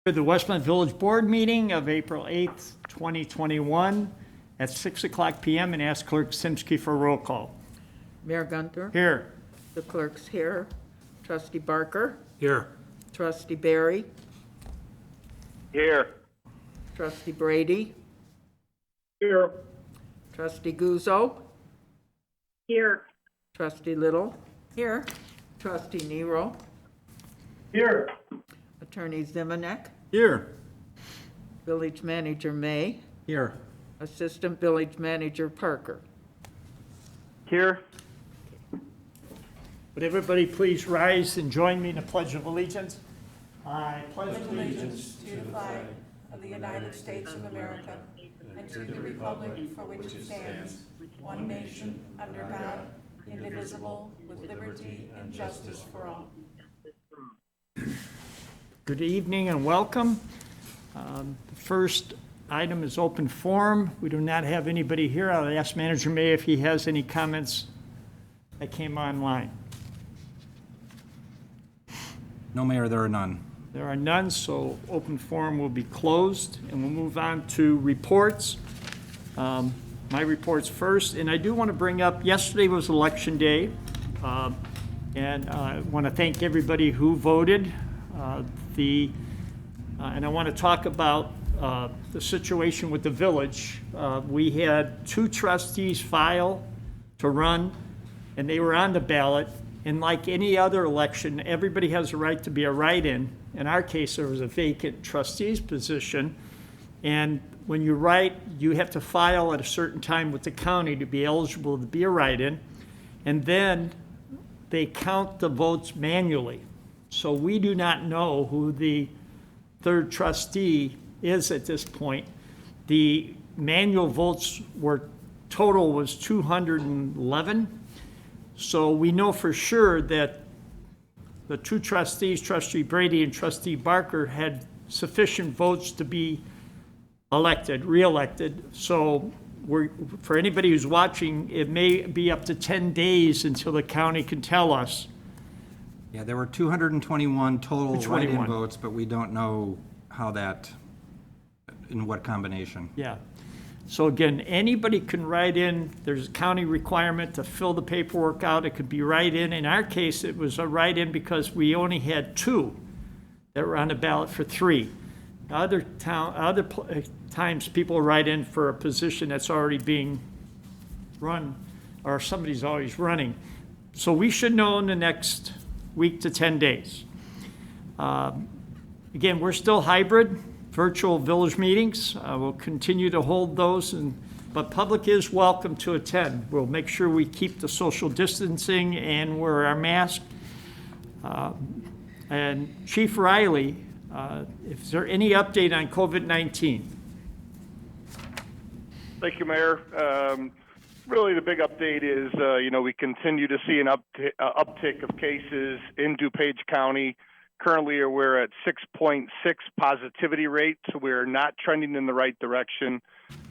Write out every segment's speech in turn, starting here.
The Westmont Village Board meeting of April 8th, 2021 at 6:00 p.m. and ask Clerk Simsky for a roll call. Mayor Gunter? Here. The clerk's here. Trustee Barker? Here. Trustee Barry? Here. Trustee Brady? Here. Trustee Guzzo? Here. Trustee Little? Here. Trustee Nero? Here. Attorney Zimonek? Here. Village Manager May? Here. Assistant Village Manager Parker? Here. Would everybody please rise and join me in the Pledge of Allegiance? I pledge allegiance To the flag of the United States of America and to the republic for which it stands, one nation, under God, indivisible, with liberty and justice for all. Good evening and welcome. The first item is open forum. We do not have anybody here. I'll ask Manager May if he has any comments that came online. No, Mayor, there are none. There are none, so open forum will be closed, and we'll move on to reports. My reports first, and I do want to bring up, yesterday was Election Day, and I want to thank everybody who voted. And I want to talk about the situation with the village. We had 2 trustees file to run, and they were on the ballot. And like any other election, everybody has a right to be a write-in. In our case, there was a vacant trustee's position. And when you write, you have to file at a certain time with the county to be eligible to be a write-in. And then they count the votes manually. So we do not know who the 3rd trustee is at this point. The manual votes total was 211. So we know for sure that the 2 trustees, Trustee Brady and Trustee Barker, had sufficient votes to be reelected. So for anybody who's watching, it may be up to 10 days until the county can tell us. Yeah, there were 221 total 221. write-in votes, but we don't know how in what combination. Yeah. So again, anybody can write in. There's a county requirement to fill the paperwork out. It could be write-in. In our case, it was a write-in because we only had 2 that were on the ballot for 3. Other times, people write in for a position that's already being run, or somebody's always running. So we should know in the next week to 10 days. Again, we're still hybrid, virtual village meetings. We'll continue to hold those, but public is welcome to attend. We'll make sure we keep the social distancing and wear our mask. And Chief Riley, is there any update on COVID-19? Thank you, Mayor. Really, the big update is, we continue to see an uptick of cases in DuPage County. Currently, we're at 6.6 positivity rate, so we're not trending in the right direction.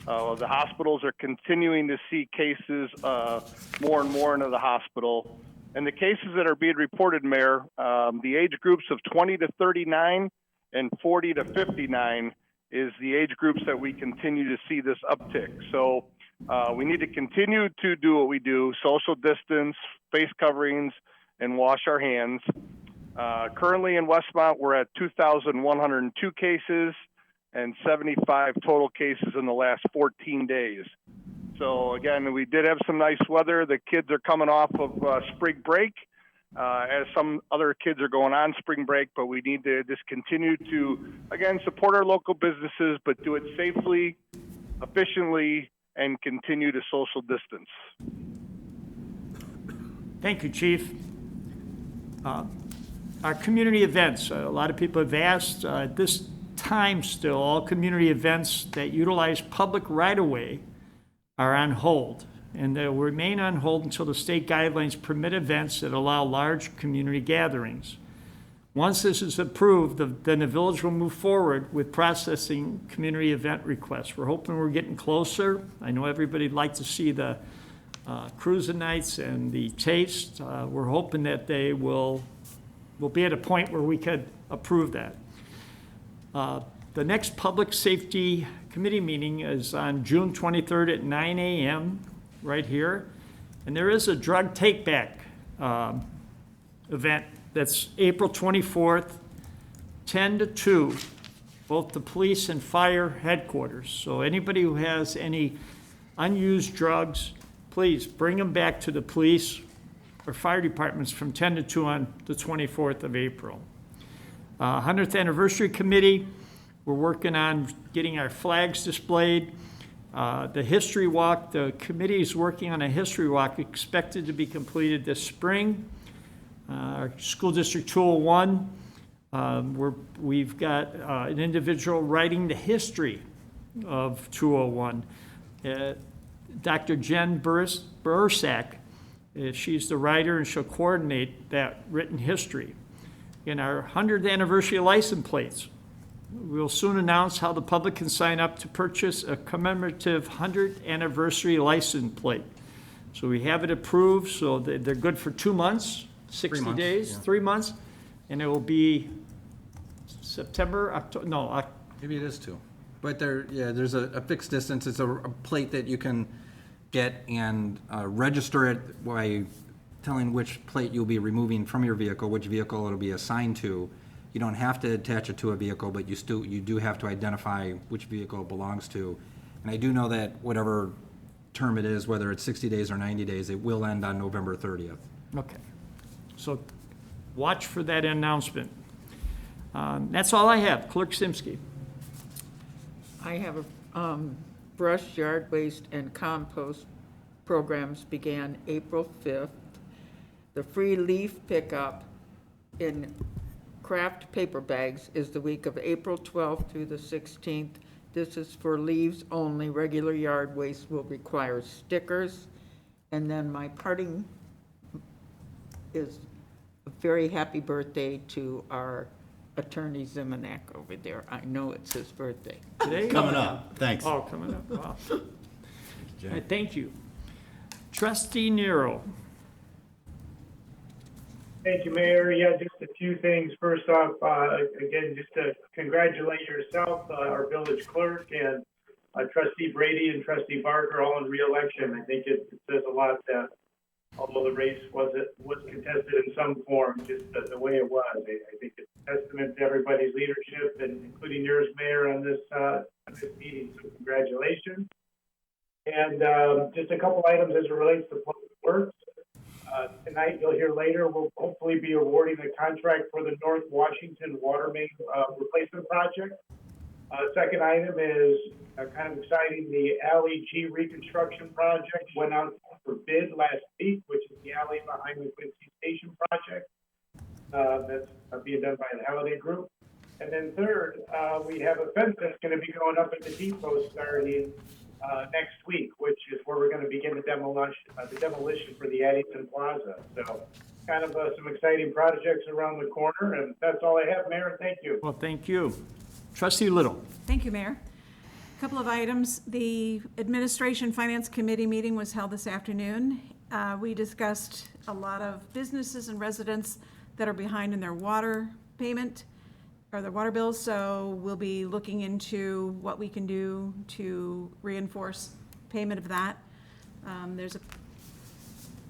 The hospitals are continuing to see cases more and more into the hospital. And the cases that are being reported, Mayor, the age groups of 20 to 39 and 40 to 59 is the age groups that we continue to see this uptick. So we need to continue to do what we do: social distance, face coverings, and wash our hands. Currently in Westmont, we're at 2,102 cases and 75 total cases in the last 14 days. So again, we did have some nice weather. The kids are coming off of spring break, as some other kids are going on spring break, but we need to just continue to, again, support our local businesses, but do it safely, efficiently, and continue to social distance. Thank you, Chief. Our community events, a lot of people have asked, at this time still, all community events that utilize public right-of-way are on hold, and they'll remain on hold until the state guidelines permit events that allow large community gatherings. Once this is approved, then the village will move forward with processing community event requests. We're hoping we're getting closer. I know everybody'd like to see the cruising nights and the taste. We're hoping that they will be at a point where we could approve that. The next Public Safety Committee meeting is on June 23rd at 9 a.m. right here. And there is a drug take-back event that's April 24th, 10 to 2, both the police and fire headquarters. So anybody who has any unused drugs, please bring them back to the police or fire departments from 10 to 2 on the 24th of April. 100th Anniversary Committee, we're working on getting our flags displayed. The History Walk, the committee is working on a History Walk expected to be completed this spring. Our School District 201, we've got an individual writing the history of 201. Dr. Jen Bursack, she's the writer and she'll coordinate that written history. In our 100th anniversary license plates, we'll soon announce how the public can sign up to purchase a commemorative 100th anniversary license plate. So we have it approved, so they're good for 2 months, 60 months, days, yeah. 3 months, and it will be September, October, no, Maybe it is 2. But there's a fixed distance. It's a plate that you can get and register it by telling which plate you'll be removing from your vehicle, which vehicle it'll be assigned to. You don't have to attach it to a vehicle, but you do have to identify which vehicle it belongs to. And I do know that whatever term it is, whether it's 60 days or 90 days, it will end on November 30th. okay. So watch for that announcement. That's all I have. Clerk Simsky. I have brush, yard waste, and compost programs began April 5th. The free leaf pickup in craft paper bags is the week of April 12th through the 16th. This is for leaves only. Regular yard waste will require stickers. And then my parting is a very happy birthday to our Attorney Zemanek over there. I know it's his birthday. Today? Coming up, thanks. Oh, coming up, wow. Thank you. Trustee Nero. Thank you, Mayor. Yeah, just a few things. First off, again, just to congratulate yourself, our village clerk, and Trustee Brady and Trustee Barker all in re-election. I think it says a lot that although the race was contested in some form, just the way it was, I think it's a testament to everybody's leadership, and including yours, Mayor, on this meeting. So congratulations. And just a couple items as it relates to public works. Tonight, you'll hear later, we'll hopefully be awarding the contract for the North Washington Water Main Replacement Project. Second item is kind of exciting. The Alley G Reconstruction Project went out for bid last week, which is the alley behind the Quincy Station project. That's being done by the Halliday Group. And then third, we have a fence that's going to be going up at the depot starting next week, which is where we're going to begin the demolition for the Addington Plaza. So kind of some exciting projects around the corner, and that's all I have, Mayor. Thank you. Well, thank you. Trustee Little. Thank you, Mayor. A couple of items. The Administration Finance Committee meeting was held this afternoon. We discussed a lot of businesses and residents that are behind in their water payment or their water bills, so we'll be looking into what we can do to reinforce payment of that. There's a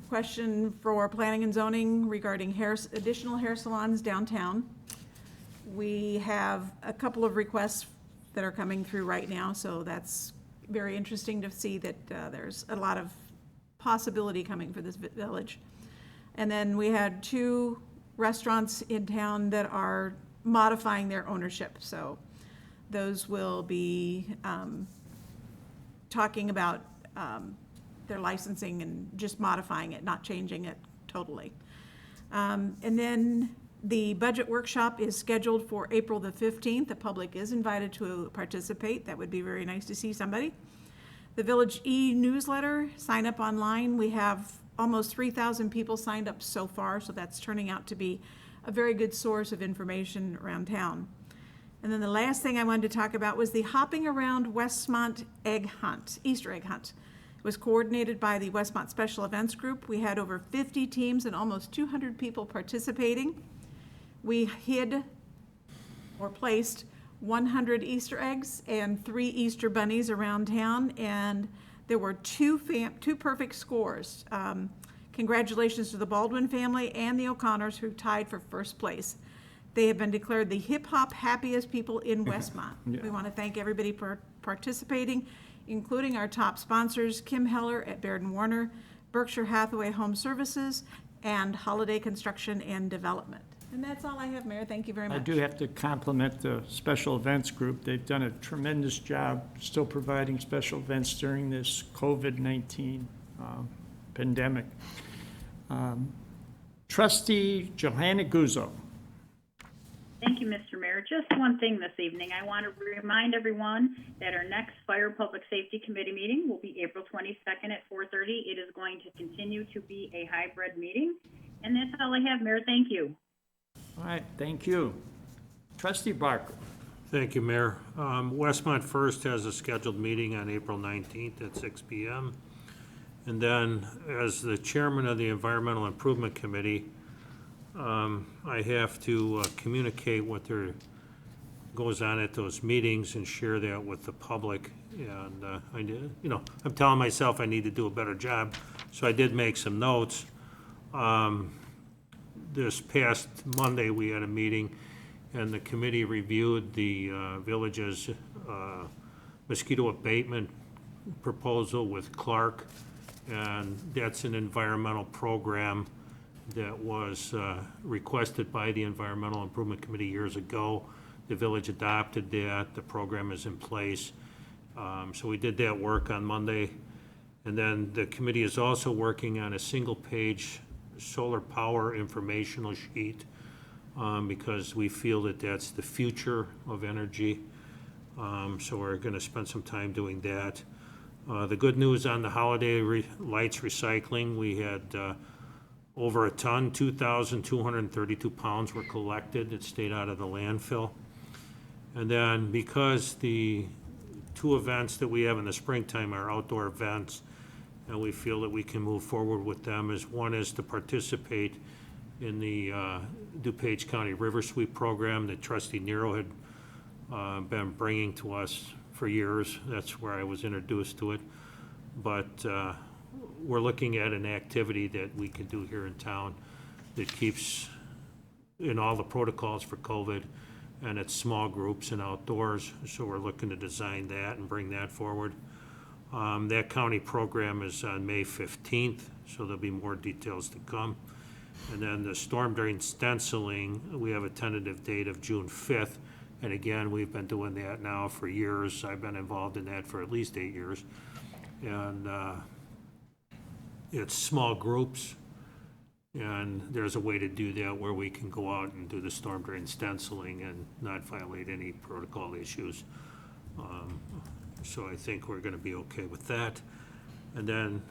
question for planning and zoning regarding additional hair salons downtown. We have a couple of requests that are coming through right now, so that's very interesting to see that there's a lot of possibility coming for this village. And then we had 2 restaurants in town that are modifying their ownership, so those will be talking about their licensing and just modifying it, not changing it totally. And then the budget workshop is scheduled for April the 15th. The public is invited to participate. That would be very nice to see somebody. The Village e-newsletter, sign up online. We have almost 3,000 people signed up so far, so that's turning out to be a very good source of information around town. And then the last thing I wanted to talk about was the Hopping Around Westmont Egg Hunt, Easter egg hunt. It was coordinated by the Westmont Special Events Group. We had over 50 teams and almost 200 people participating. We hid or placed 100 Easter eggs and 3 Easter bunnies around town, and there were two perfect scores. Congratulations to the Baldwin family and the O'Connors, who tied for first place. They have been declared the hip-hop happiest people in Westmont. Yeah. We want to thank everybody for participating, including our top sponsors, Kim Heller at Baird & Warner, Berkshire Hathaway Home Services, and Holiday Construction and Development. And that's all I have, Mayor. Thank you very much. I do have to compliment the special events group. They've done a tremendous job still providing special events during this COVID-19 pandemic. Trustee Johanna Guzzo. Thank you, Mr. Mayor. Just one thing this evening. I want to remind everyone that our next Fire Public Safety Committee meeting will be April 22nd at 4:30. It is going to continue to be a hybrid meeting. And that's all I have, Mayor. Thank you. All right, thank you. Trustee Barker. Thank you, Mayor. Westmont First has a scheduled meeting on April 19th at 6 p.m. And then, as the chairman of the Environmental Improvement Committee, I have to communicate what goes on at those meetings and share that with the public. And I'm telling myself I need to do a better job, so I did make some notes. This past Monday, we had a meeting, and the committee reviewed the village's mosquito abatement proposal with Clark, and that's an environmental program that was requested by the Environmental Improvement Committee years ago. The village adopted that. The program is in place. So we did that work on Monday. And then the committee is also working on a single-page solar power informational sheet because we feel that that's the future of energy. So we're going to spend some time doing that. The good news on the holiday lights recycling, we had over a ton, 2,232 pounds were collected. It stayed out of the landfill. And then because the two events that we have in the springtime are outdoor events, and we feel that we can move forward with them, is one is to participate in the DuPage County River Sweep program that Trustee Nero had been bringing to us for years. That's where I was introduced to it. But we're looking at an activity that we can do here in town that keeps in all the protocols for COVID, and it's small groups and outdoors. So we're looking to design that and bring that forward. That county program is on May 15th, so there'll be more details to come. And then the storm drain stenciling, we have a tentative date of June 5th. And again, we've been doing that now for years. I've been involved in that for at least 8 years. And it's small groups, and there's a way to do that where we can go out and do the storm drain stenciling and not violate any protocol issues. So I think we're going to be okay with that. And then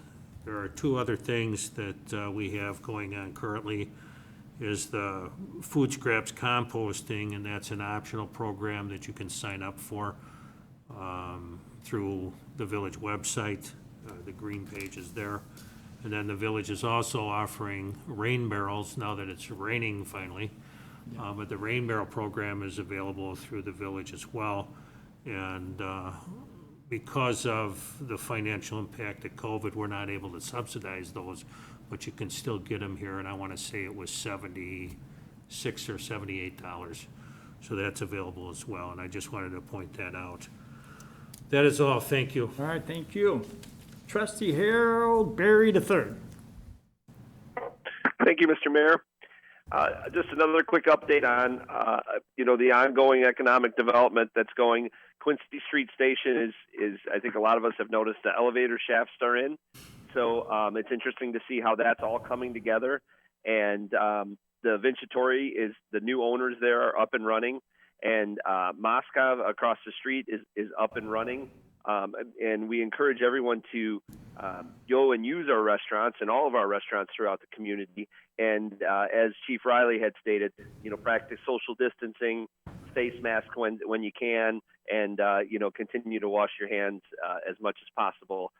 there are two other things that we have going on currently is the food scraps composting, and that's an optional program that you can sign up for through the village website. The green page is there. And then the village is also offering rain barrels now that it's raining finally. But the rain barrel program is available through the village as well. And because of the financial impact of COVID, we're not able to subsidize those, but you can still get them here. And I want to say it was $76 or $78. So that's available as well. And I just wanted to point that out. That is all. Thank you. All right, thank you. Trustee Harold Berry III. Thank you, Mr. Mayor. Just another quick update on, the ongoing economic development that's going. Quincy Street Station is I think a lot of us have noticed the elevator shafts are in. So it's interesting to see how that's all coming together. And the Vincitori is the new owners there are up and running. And Moscow across the street is up and running. And we encourage everyone to go and use our restaurants and all of our restaurants throughout the community. And as Chief Riley had stated, practice social distancing, face mask when you can, and continue to wash your hands as much as possible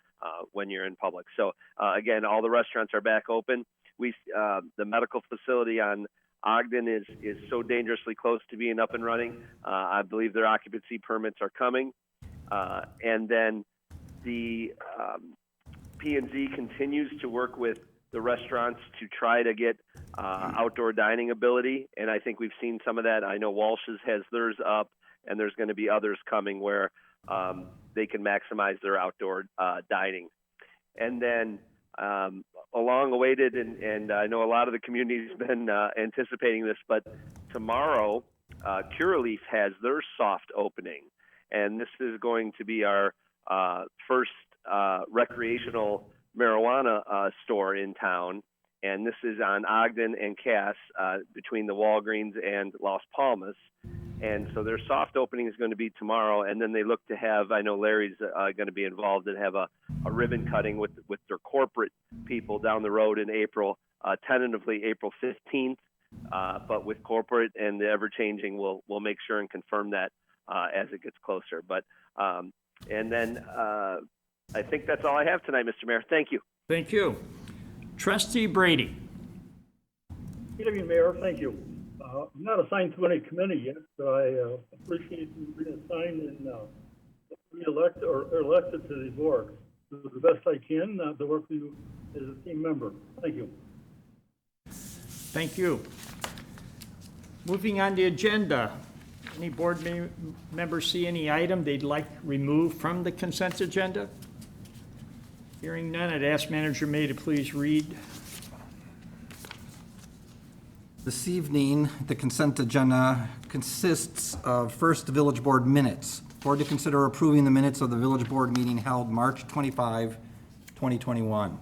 when you're in public. So again, all the restaurants are back open. The medical facility on Ogden is so dangerously close to being up and running. I believe their occupancy permits are coming. And then the P&Z continues to work with the restaurants to try to get outdoor dining ability, and I think we've seen some of that. I know Walsh's has theirs up, and there's going to be others coming where they can maximize their outdoor dining. And then long awaited, and I know a lot of the community's been anticipating this, but tomorrow Curaleaf has their soft opening, and this is going to be our first recreational marijuana store in town, and this is on Ogden and Cass between the Walgreens and Las Palmas. And so their soft opening is going to be tomorrow, and then they look to have, I know Larry's going to be involved, and have a ribbon cutting with their corporate people down the road in April, tentatively April 15th, but with corporate and the ever-changing, we'll make sure and confirm that as it gets closer. But and then I think that's all I have tonight, Mr. Mayor. Thank you. Thank you. Trustee Brady. Good evening, Mayor. Thank you. I'm not assigned to any committee yet, but I appreciate you being assigned and re-elected or elected to the board. Do the best I can to work with you as a team member. Thank you. Thank you. Moving on the agenda. Any board members see any item they'd like removed from the consent agenda? Hearing none, I'd ask Manager May to please read. This evening, the consent agenda consists of first, the village board minutes. Board to consider approving the minutes of the village board meeting held March 25, 2021.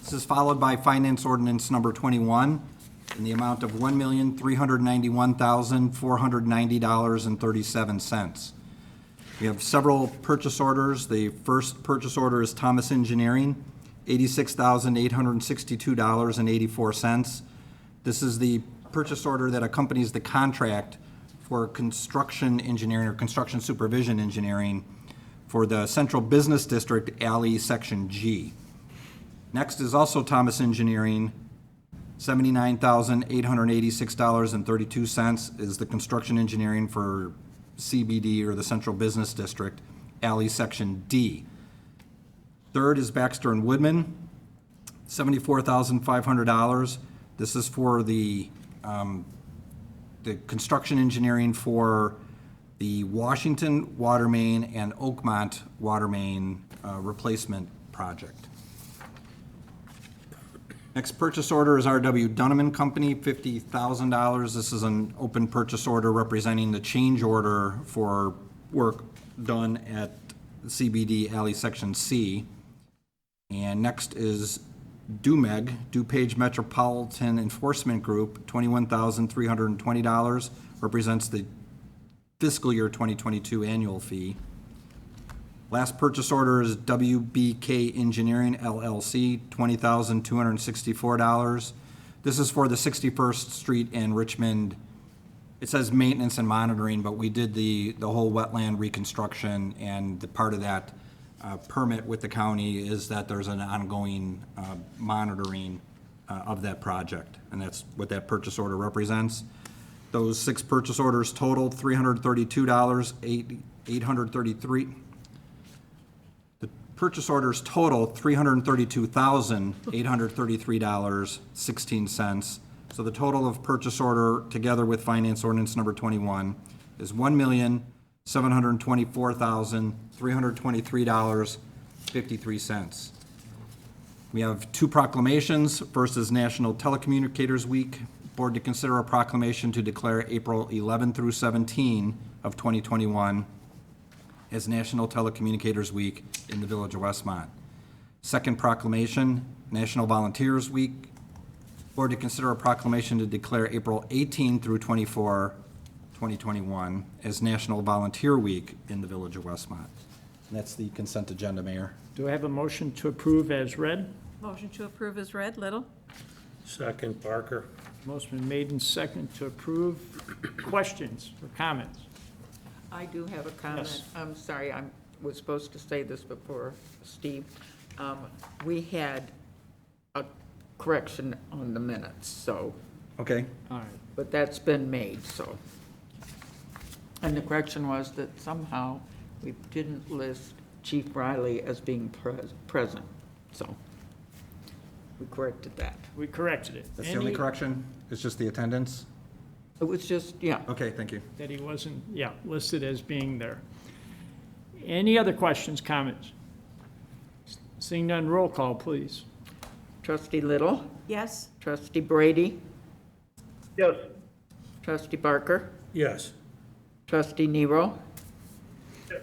This is followed by finance ordinance number 21 in the amount of $1,391,490.37. We have several purchase orders. The first purchase order is Thomas Engineering, $86,862.84. This is the purchase order that accompanies the contract for construction engineering or construction supervision engineering for the Central Business District Alley Section G. Next is also Thomas Engineering, $79,886.32 is the construction engineering for CBD or the Central Business District Alley Section D. Third is Baxter and Woodman, $74,500. This is for the construction engineering for the Washington water main and Oakmont water main replacement project. Next purchase order is R.W. Dunham and Company, $50,000. This is an open purchase order representing the change order for work done at CBD Alley Section C. And next is DuMeg, DuPage Metropolitan Enforcement Group, $21,320, represents the fiscal year 2022 annual fee. Last purchase order is WBK Engineering LLC, $20,264. This is for the 61st Street in Richmond. It says maintenance and monitoring, but we did the whole wetland reconstruction, and the part of that permit with the county is that there's an ongoing monitoring of that project, and that's what that purchase order represents. Those 6 purchase orders total $332,833. The purchase orders total $332,833.16. So the total of purchase order together with finance ordinance number 21 is $1,724,323.53. We have 2 proclamations. First is National Telecommunicators Week. Board to consider a proclamation to declare April 11 through 17 of 2021 as National Telecommunicators Week in the Village of Westmont. Second proclamation, National Volunteers Week. Board to consider a proclamation to declare April 18 through 24, 2021 as National Volunteer Week in the Village of Westmont. And that's the consent agenda, Mayor. Do I have a motion to approve as read? Motion to approve is read. Little. Second, Parker. Motion been made and second to approve. Questions or comments? I do have a comment. Yes. I'm sorry, I was supposed to say this before, Steve. We had a correction on the minutes, so Okay, All right. but that's been made, so. And the correction was that somehow we didn't list Chief Riley as being present, so we corrected that. We corrected it. that's the only Any- correction? It's just the attendance? It was just, yeah. Okay, thank you. That he wasn't, yeah, listed as being there. Any other questions, comments? Seeing none, roll call, please. Trustee Little, Yes? Trustee Brady, Yes. Trustee Barker, Yes. Trustee Nero, Yes.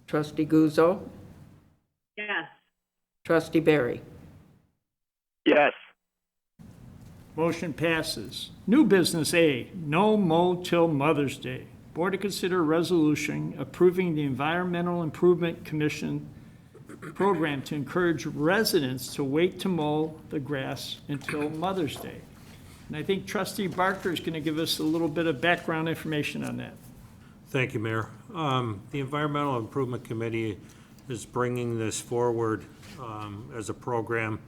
Trustee Guzzo, Yes. Trustee Barry. Yes. Motion passes. New business A, no mow till Mother's Day. Board to consider a resolution approving the Environmental Improvement Commission program to encourage residents to wait to mow the grass until Mother's Day. And I think Trustee Barker is going to give us a little bit of background information on that. Thank you, Mayor. The Environmental Improvement Committee is bringing this forward as a program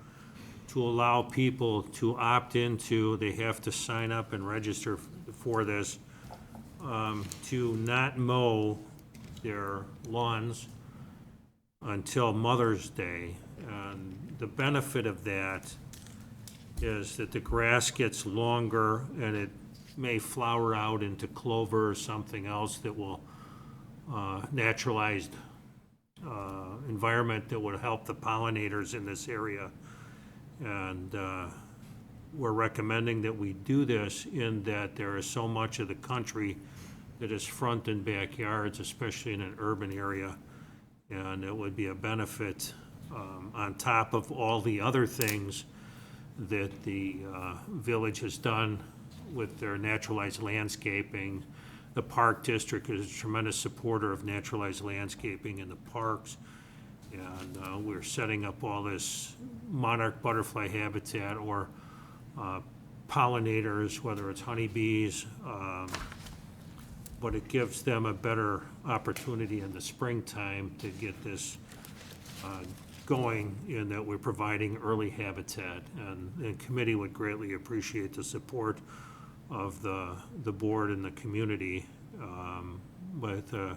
to allow people to opt into, they have to sign up and register for this, to not mow their lawns until Mother's Day. And the benefit of that is that the grass gets longer and it may flower out into clover or something else that will naturalized environment that would help the pollinators in this area. And we're recommending that we do this in that there is so much of the country that is front and backyards, especially in an urban area. And it would be a benefit on top of all the other things that the village has done with their naturalized landscaping. The Park District is a tremendous supporter of naturalized landscaping in the parks. And we're setting up all this monarch butterfly habitat or pollinators, whether it's honeybees, but it gives them a better opportunity in the springtime to get this going in that we're providing early habitat. And the committee would greatly appreciate the support of the board and the community, with a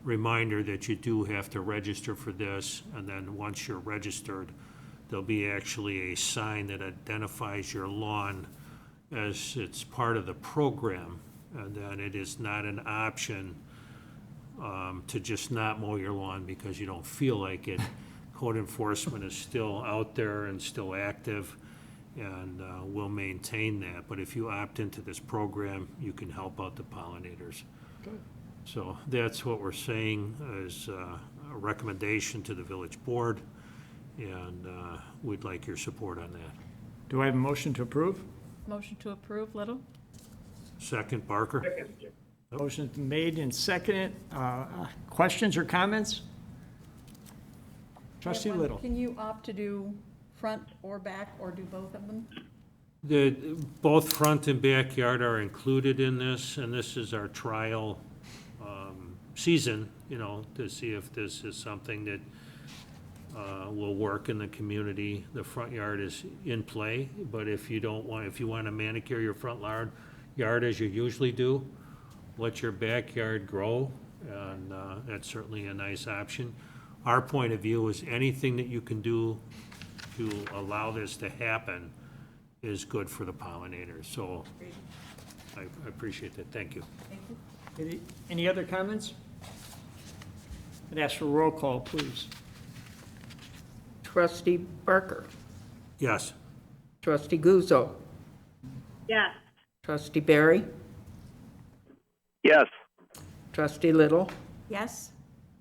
reminder that you do have to register for this, and then once you're registered, there'll be actually a sign that identifies your lawn as it's part of the program, and then it is not an option to just not mow your lawn because you don't feel like it. Code enforcement is still out there and still active, and we'll maintain that. But if you opt into this program, you can help out the pollinators. Good. So that's what we're saying is a recommendation to the village board, and we'd like your support on that. Do I have a motion to approve? Motion to approve, Little? Second, Barker? Motion made and seconded. Questions or comments? Trustee Little. Can you opt to do front or back, or do both of them? Both front and backyard are included in this, and this is our trial season, to see if this is something that will work in the community. The front yard is in play, but if you want to manicure your front yard as you usually do, let your backyard grow, and that's certainly a nice option. Our point of view is anything that you can do to allow this to happen is good for the pollinators. So I appreciate that. Thank you. Any other comments? I'd ask for a roll call, please. Trustee Barker, Yes. Trustee Guzzo, Yes. Trustee Barry, Yes. Trustee Little, Yes?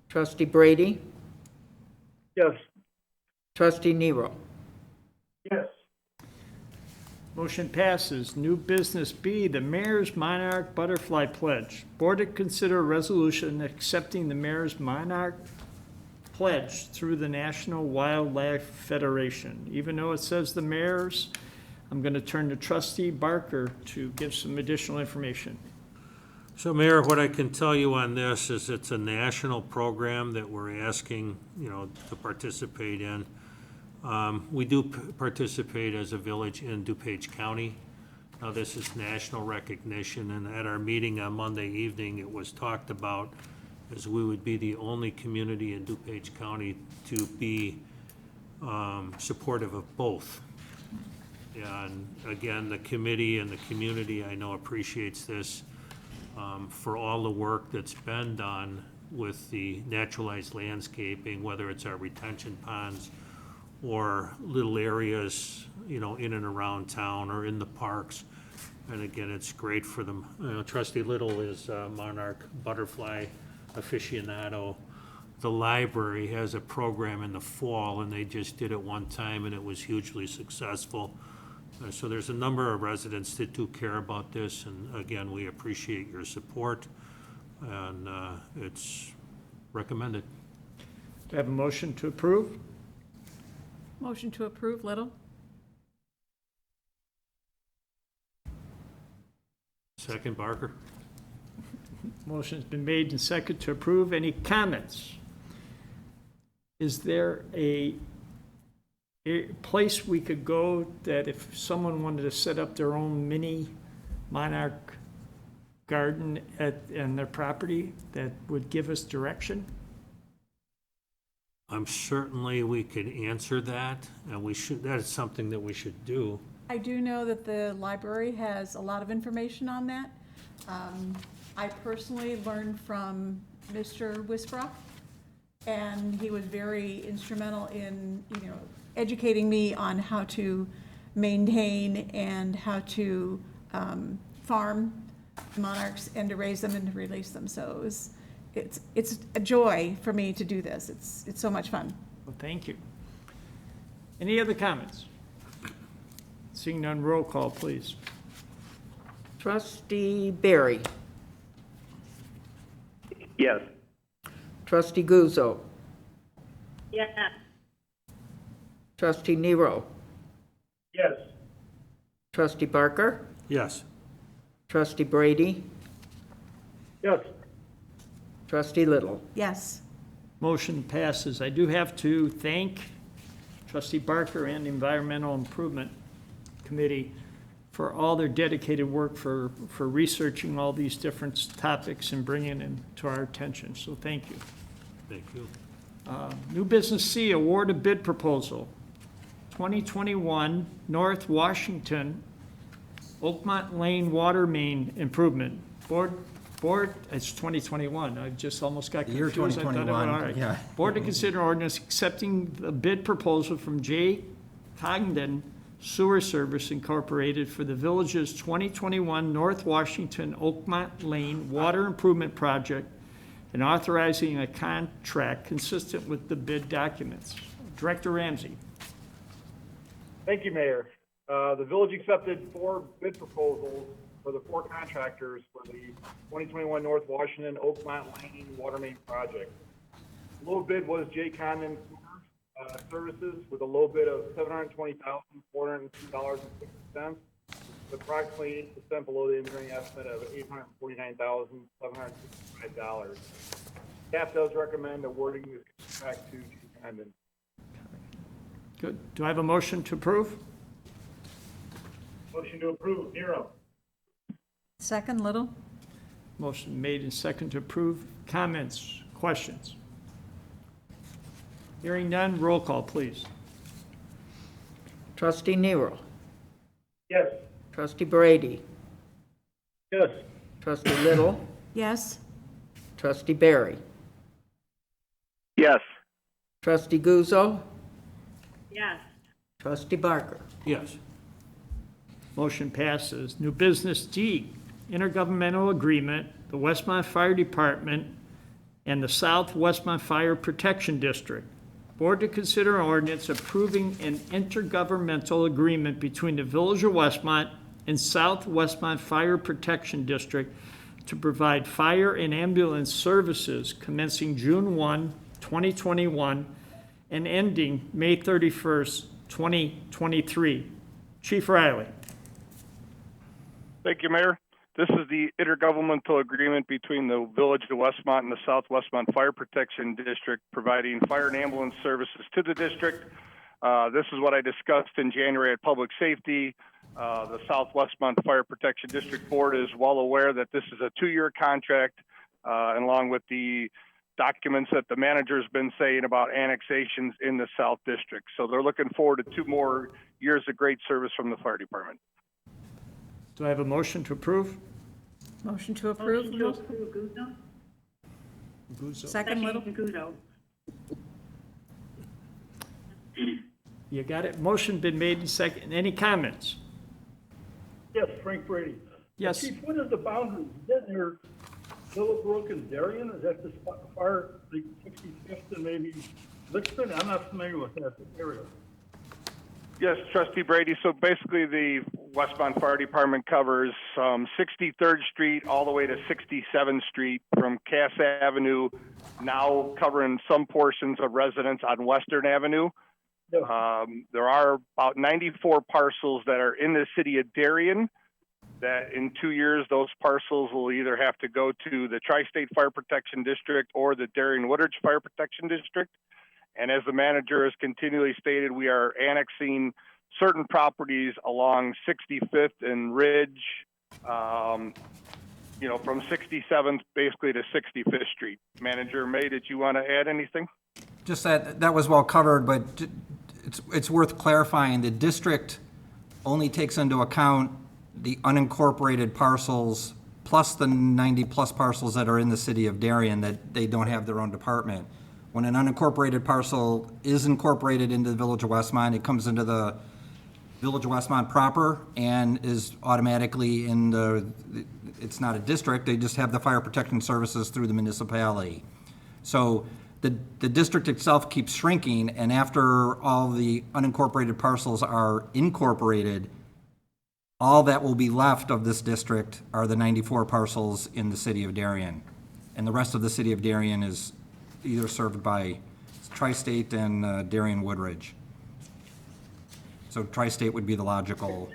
Trustee Brady, Yes. Trustee Nero. Yes. Motion passes. New business B, the Mayor's Monarch Butterfly Pledge. Board to consider a resolution accepting the Mayor's Monarch Pledge through the National Wildlife Federation. Even though it says the Mayor's, I'm going to turn to Trustee Barker to give some additional information. So Mayor, what I can tell you on this is it's a national program that we're asking, to participate in. We do participate as a village in DuPage County. Now, this is national recognition, and at our meeting on Monday evening, it was talked about as we would be the only community in DuPage County to be supportive of both. And again, the committee and the community, I know, appreciates this for all the work that's been done with the naturalized landscaping, whether it's our retention ponds or little areas, you know, in and around town or in the parks. And again, it's great for them. Trustee Little is a monarch butterfly aficionado. The library has a program in the fall, and they just did it one time, and it was hugely successful. So there's a number of residents that do care about this, and again, we appreciate your support, and it's recommended. Do I have a motion to approve? Motion to approve, Little? Second, Barker? Motion's been made and seconded to approve. Any comments? Is there a place we could go that if someone wanted to set up their own mini monarch garden in their property that would give us direction? Certainly we could answer that, and that is something that we should do. I do know that the library has a lot of information on that. I personally learned from Mr. Wisbrough, and he was very instrumental in, educating me on how to maintain and how to farm monarchs and to raise them and to release them. So it's a joy for me to do this. It's so much fun. Well, thank you. Any other comments? Seeing none, roll call, please. Trustee Barry. Yes. Trustee Guzzo. Yes. Trustee Nero. Yes. Trustee Barker. Yes. Trustee Brady. Yes. Trustee Little. Yes. Motion passes. I do have to thank Trustee Barker and the Environmental Improvement Committee for all their dedicated work for researching all these different topics and bringing them to our attention. So thank you. Thank you. New business C, award of bid proposal. 2021 North Washington Oakmont Lane Water Main Improvement. Board, it's 2021. I just almost got Year confused. I thought it was- 2021, all right. yeah. Board to consider ordinance accepting the bid proposal from J. Congdon Sewer Service Incorporated for the village's 2021 North Washington Oakmont Lane Water Improvement Project and authorizing a contract consistent with the bid documents. Director Ramsey. Thank you, Mayor. The village accepted 4 bid proposals for the 4 contractors for the 2021 North Washington Oakmont Lane Water Main Project. The low bid was J. Condon Services with a low bid of $720,402.60, approximately 8% below the engineering estimate of $849,765. Staff does recommend awarding this contract to J. Condon. Good. Do I have a motion to approve? Motion to approve, Nero. Second, Little? Motion made and second to approve. Comments, questions? Hearing none, roll call, please. Trustee Nero. Yes. Trustee Brady. Yes. Trustee Little. Yes. Trustee Barry. Yes. Trustee Guzzo. Yes. Trustee Barker. Yes. Motion passes. New business D, intergovernmental agreement, the Westmont Fire Department and the South Westmont Fire Protection District. Board to consider an ordinance approving an intergovernmental agreement between the Village of Westmont and South Westmont Fire Protection District to provide fire and ambulance services commencing June 1, 2021 and ending May 31st, 2023. Chief Riley. Thank you, Mayor. This is the intergovernmental agreement between the Village of Westmont and the South Westmont Fire Protection District, providing fire and ambulance services to the district. This is what I discussed in January at Public Safety. The South Westmont Fire Protection District Board is well aware that this is a 2-year contract, and along with the documents that the manager's been saying about annexations in the South District. So they're looking forward to 2 more years of great service from the fire department. Do I have a motion to approve? Motion to approve. Motion to approve, Guzzo. Guzzo. Second, Little. Guzzo. You got it? Motion been made and second. Any comments? Yes, Frank Brady. Yes. Chief, what is the boundary? Is that near Willowbrook and Darien? Is that the far, the 65th and maybe Richmond? I'm not familiar with that area. Yes, Trustee Brady. So basically, the Westmont Fire Department covers 63rd Street all the way to 67th Street from Cass Avenue, now covering some portions of residents on Western Avenue. There are about 94 parcels that are in the city of Darien that in 2 years, those parcels will either have to go to the Tri-State Fire Protection District or the Darien-Woodridge Fire Protection District. And as the manager has continually stated, we are annexing certain properties along 65th and Ridge, from 67th basically to 65th Street. Manager May, did you want to add anything? Just that was well covered, but it's worth clarifying. The district only takes into account the unincorporated parcels plus the 90-plus parcels that are in the city of Darien that they don't have their own department. When an unincorporated parcel is incorporated into the Village of Westmont, it comes into the Village of Westmont proper and is automatically in it's not a district, they just have the fire protection services through the municipality. So the district itself keeps shrinking, and after all the unincorporated parcels are incorporated, all that will be left of this district are the 94 parcels in the city of Darien. And the rest of the city of Darien is either served by Tri-State and Darien-Woodridge. So Tri-State would be the logical.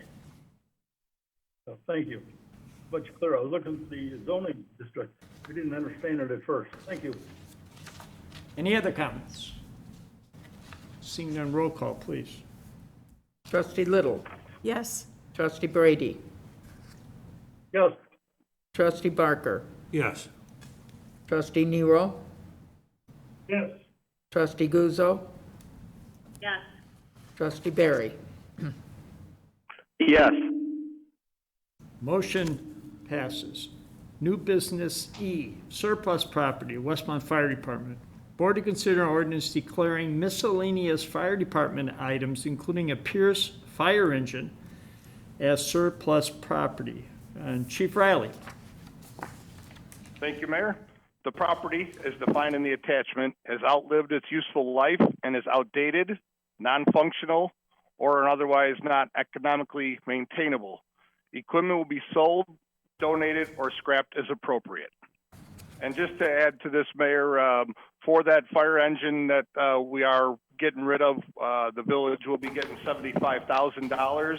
Thank you. Much clearer. I was looking at the zoning district. We didn't understand it at first. Thank you. Any other comments? Seeing none, roll call, please. Trustee Little. Yes. Trustee Brady. Yes. Trustee Barker. Yes. Trustee Nero. Yes. Trustee Guzzo. Yes. Trustee Barry. Yes. Motion passes. New business E, surplus property, Westmont Fire Department. Board to consider an ordinance declaring miscellaneous fire department items, including a Pierce fire engine, as surplus property. And Chief Riley. Thank you, Mayor. The property, as defined in the attachment, has outlived its useful life and is outdated, non-functional, or otherwise not economically maintainable. Equipment will be sold, donated, or scrapped as appropriate. And just to add to this, Mayor, for that fire engine that we are getting rid of, the village will be getting $75,000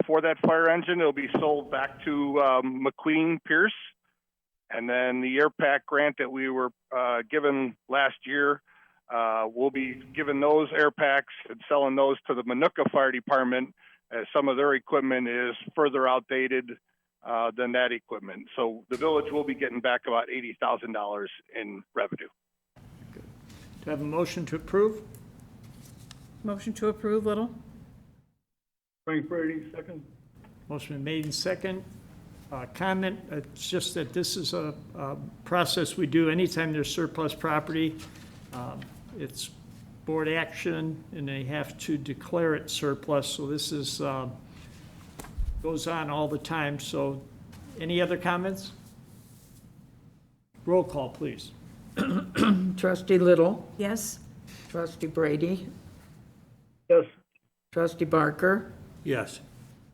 for that fire engine. It'll be sold back to McQueen Pierce. And then the air pack grant that we were given last year, we'll be giving those air packs and selling those to the Minooka Fire Department, as some of their equipment is further outdated than that equipment. So the village will be getting back about $80,000 in revenue. Do I have a motion to approve? Motion to approve, Little. Frank Brady, second. Motion been made and second. Comment, it's just that this is a process we do anytime there's surplus property. It's board action, and they have to declare it surplus, so this is, goes on all the time. So any other comments? Roll call, please. Trustee Little. Yes. Trustee Brady. Yes. Trustee Barker. Yes.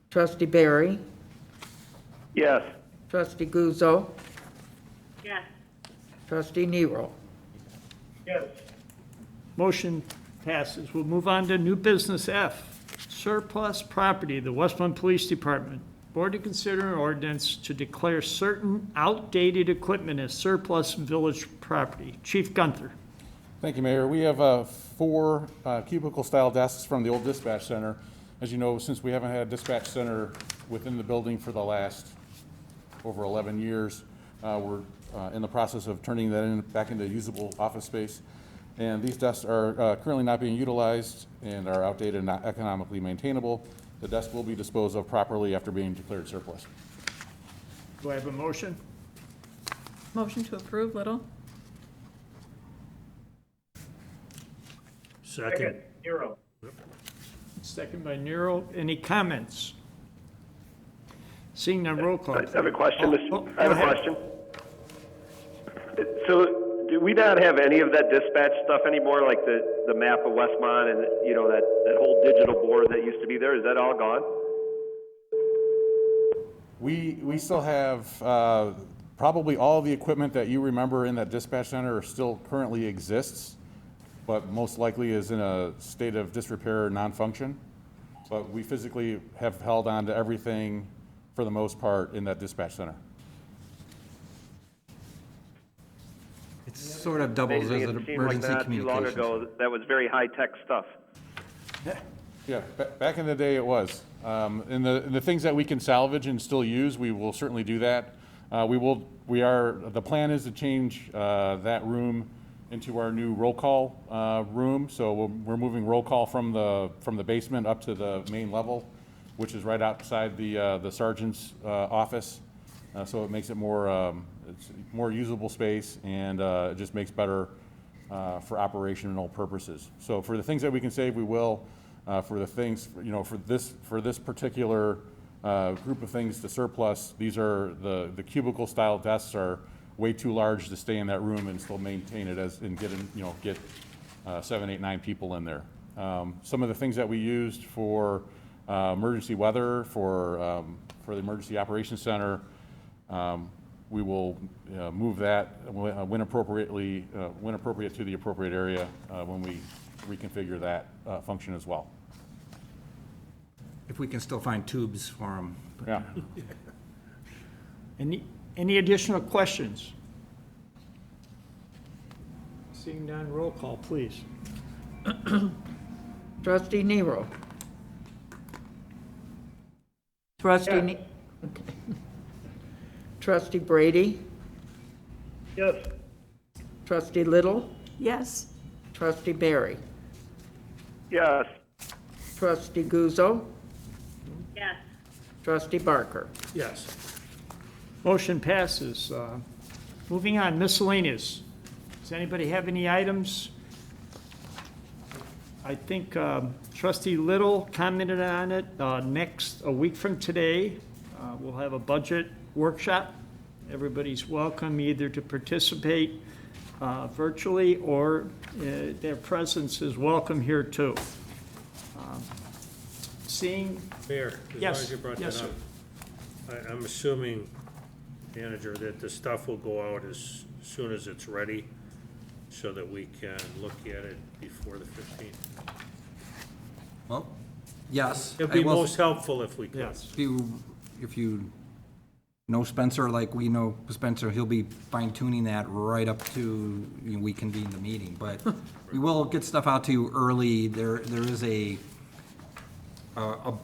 Trustee Barry. Yes. Trustee Guzzo. Yes. Trustee Nero. Yes. Motion passes. We'll move on to new business F, surplus property, the Westmont Police Department. Board to consider an ordinance to declare certain outdated equipment as surplus village property. Chief Gunther. Thank you, Mayor. We have 4 cubicle-style desks from the old dispatch center. As you know, since we haven't had a dispatch center within the building for the last over 11 years, we're in the process of turning that back into usable office space. And these desks are currently not being utilized and are outdated and not economically maintainable. The desk will be disposed of properly after being declared surplus. Do I have a motion? Motion to approve, Little? Second. Nero. Second by Nero. Any comments? Seeing none, roll call. I have a question. I have go a ahead. question. So, do we not have any of that dispatch stuff anymore, like the map of Westmont and, you know, that whole digital board that used to be there? Is that all gone? We still have probably all the equipment that you remember in that dispatch center still currently exists, but most likely is in a state of disrepair or non-function. But we physically have held on to everything for the most part in that dispatch center. It sort of doubles as Amazing. an It seemed like emergency not too long communications. ago that was very high-tech stuff. Yeah, back in the day it was. And the things that we can salvage and still use, we will certainly do that. The plan is to change that room into our new roll call room. So we're moving roll call from the basement up to the main level, which is right outside the sergeant's office. So it makes it it's more usable space, and it just makes better for operational purposes. So for the things that we can save, we will. For the things, you know, for this particular group of things to surplus, these are the cubicle style desks are way too large to stay in that room and still maintain it get 7, 8, 9 people in there. Some of the things that we used for emergency weather, for the emergency operations center, we will move that when appropriate to the appropriate area when we reconfigure that function as well. If we can still find tubes for them. Yeah. Any additional questions? Seeing none, roll call, please. Trustee Nero. Trustee okay. Trustee Brady. Yes. Trustee Little. Yes. Trustee Barry. Yes. Trustee Guzzo. Yes. Trustee Barker. Yes. Motion passes. Moving on, miscellaneous. Does anybody have any items? I think Trustee Little commented on it. A week from today, we'll have a budget workshop. Everybody's welcome either to participate virtually or their presence is welcome here too. Seeing. Mayor, as long Yes. as you brought Yes, that up, I'm assuming, manager, that the stuff will go out as soon as it's ready so that we can look at it before the 15th. Well, yes. It'd be I will- most helpful if we could. Yes. If you know Spencer like we know Spencer, he'll be fine tuning that right up to we convene the meeting. But we will get stuff out to you early. There is a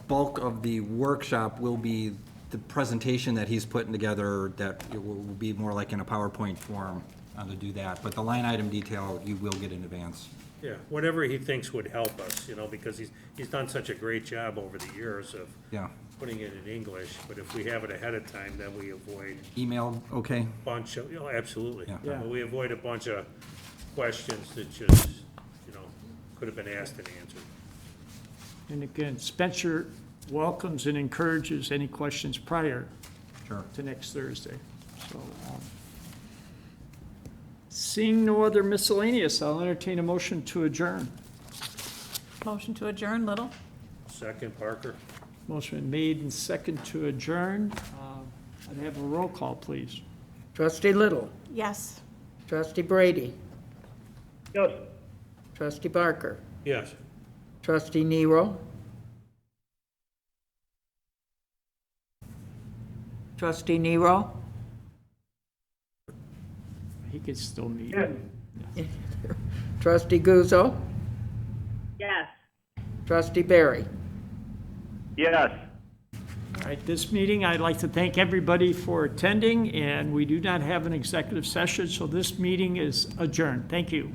bulk of the workshop will be the presentation that he's putting together that it will be more like in a PowerPoint form to do that. But the line item detail you will get in advance. Yeah, whatever he thinks would help us, because he's done such a great job over the years of Yeah. putting it in English, but if we have it ahead of time, then we avoid Email, okay? a bunch of, absolutely. Yeah. Yeah. We avoid a bunch of questions that just, could have been asked and answered. And again, Spencer welcomes and encourages any questions prior Sure. to next Thursday. So, seeing no other miscellaneous, I'll entertain a motion to adjourn. Motion to adjourn, Little? Second, Parker? Motion made and second to adjourn. I'd have a roll call, please. Trustee Little. Yes. Trustee Brady. Yes. Trustee Barker. Yes. Trustee Nero. Trustee Nero. He could still meet. Yes. Trustee Guzzo. Yes. Trustee Barry. Yes. All right, this meeting, I'd like to thank everybody for attending, and we do not have an executive session, so this meeting is adjourned. Thank you.